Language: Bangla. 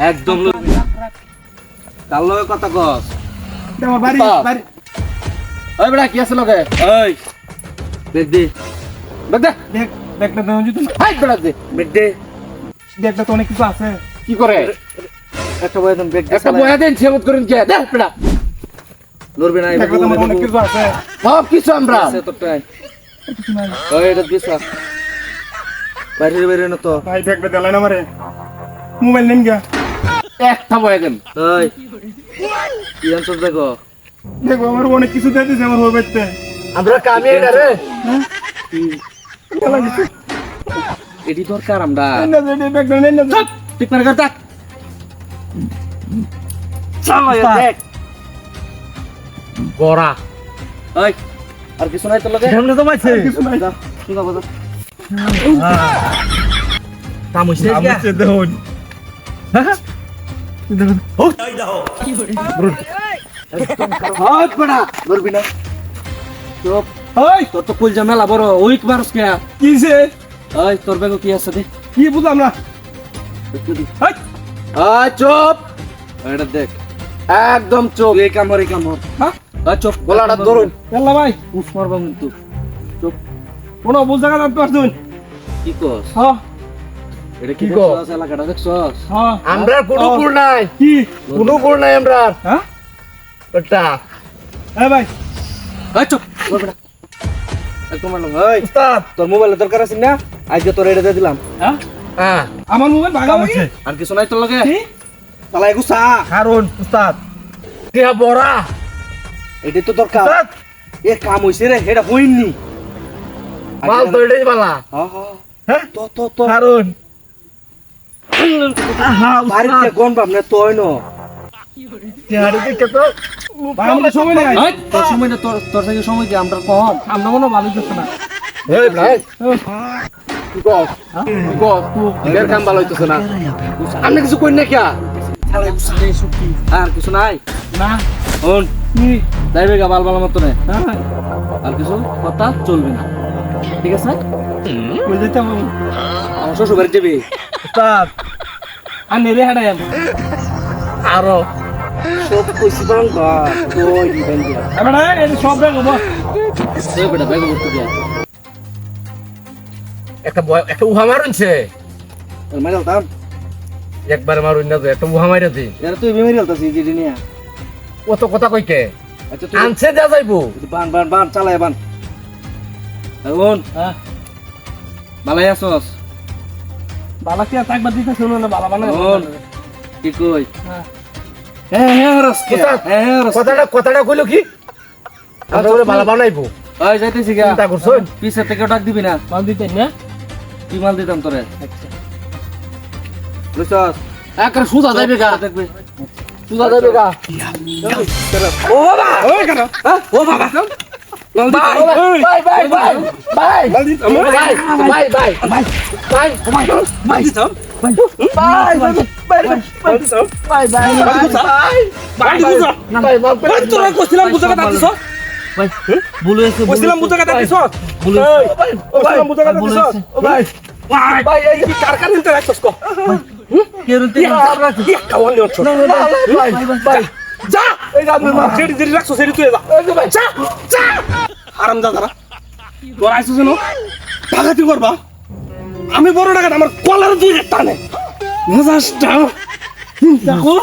একদম তার লগে কথা কস ওই বেটা কি আছে লগে ওই দেখ দে দেখটা তো অনেক কিছু আছে। কি করে একটা বয়া দেন সেবত করেন কে দেখ বেটা লড়বে না দেখটা তো অনেক কিছু আছে। সব কিছু আমরা আছে তোরটাই ওই এটা দিছ বাইরে না তো ভাই দেখটা দেলাই না মারে মোবাইল নেন গা একটা বয়া দেন ওই কি আনছস দেখো দেখো আমার অনেক কিছু দিয়ে দিছে আমার মোবাইলতে। আমরা কামে এটা রে এডি দরকার আমরা দেখটা নেন না ঠিক করে কর দেখ চলো দেখ গোরা ওই আর কিছু নাই তোর লগে সামনে তো মাইছে কিছু নাই। কি কথা বল তামুছে আমছে দেখুন হাত পড়া ধরবি না চুপ ওই তোর তো কুল জামেলা বড় উইক মারস কে কিছে ওই তোর বেগো কি আছে দে কি বুঝলাম না। ওই চুপ এটা দেখ একদম চুপ এই কামড় হ্যাঁ চুপ গলাটা ধরুন আল্লাহ ভাই উফ মারবা কিন্তু চুপ কোন বুঝ জায়গা না পারছুন। কি কস হ্যাঁ এটা কি কস? কস এলাকাটা দেখছস হ্যাঁ আমরা কোনো গুণ নাই কি কোনো গুণ নাই আমরা হ্যাঁ ওটা এ ভাই চুপ বল বেটা একদম মারলাম এই উস্তাদ তোর মোবাইলের দরকার আছে না আজকে তোর এটা দিয়ে দিলাম হ্যাঁ হ্যাঁ আমার মোবাইল ভাগা হইছে আর কিছু নাই তোর লগে কি তালা এগুসা কারণ উস্তাদ কে বড়া এটাই তো দরকার উস্তাদ এ কাম হইছে রে এটা হইনি মাল তো এটাই বালা হ্যাঁ তো কারণ বাড়িতে কোন বাপ না তোই ন চেহারা দেখে তো ভাই আমাদের সময় নেই এই, তোর সময় না তোর থেকে সময় কি আমরা কম আমরা মনে ভালো যাচ্ছে না। এই ভাই কি কস কি কস এর কাম ভালো হইতেছে না আমি কিছু কই না কিয়া আর কিছু নাই না শুন কি যাইবে গা বাল বাল মতো নে হ্যাঁ আর কিছু কথা চলবে না ঠিক আছে কই যেতে হবে আমার শ্বশুর বাড়ি যাবি উস্তাদ আর নেরে হাঁটাই আরো সব কইছি বাং বা তোই দিবেন দিয়া এবার এই সব ব্যাগ হবো দে বেটা ব্যাগ ভর্তি দিয়া একটা উহা মারুনছে আর মাইরাল তাম একবার মারুন না তো একটা উহা মাইরা দি এর তুই বিমারি হলতাছি জিডি নিয়া কত কথা কইকে আচ্ছা তুই আনছে যা যাইবো বান চালায় বান এখন হ্যাঁ বালাই আসস বালা কি আর একবার দিতে শুনো না বালা বানা শোন। কি কই হ্যাঁ হ্যাঁ রসকে উস্তাদ, হ্যাঁ রসকে কথাটা কইলো কি আমরা বলে ভালো বানাইবো ওই যাইতেছি গা চিন্তা করছুন পিছে থেকে ডাক দিবি না মাল দিতে না কি মাল দিতাম তোরে আচ্ছা বুঝছস একবার সুজা যাইবে গা দেখবে সুজা যাইবে গা ও বাবা ওই কেন ও বাবা বাই বাই বাই বাই মাল দিতে বাই বাই বাই বাই মাল দিতাম বাই মাল দিতে বাই বাই মাল দিতে বাই ওই তোরা কইছিলাম বুঝা কথা দিছ বলে আছে কইছিলাম বুঝা কথা দিছ বলে কইছিলাম বুঝা কথা দিছ ও ভাই ভাই এই কি কারখানা নিতে রাখছস কো কে রুতে কি কাওয়ান নিছ বাই বাই যা এই যা মা ছেড়ে দিলি রাখছস ছেড়ে তুই যা যা যা আরাম যা ধরা তোর আইছস জানো ডাকাতি করবা আমি বড় ডাকাত আমার কলার দুই টানে মেজাজটা দেখো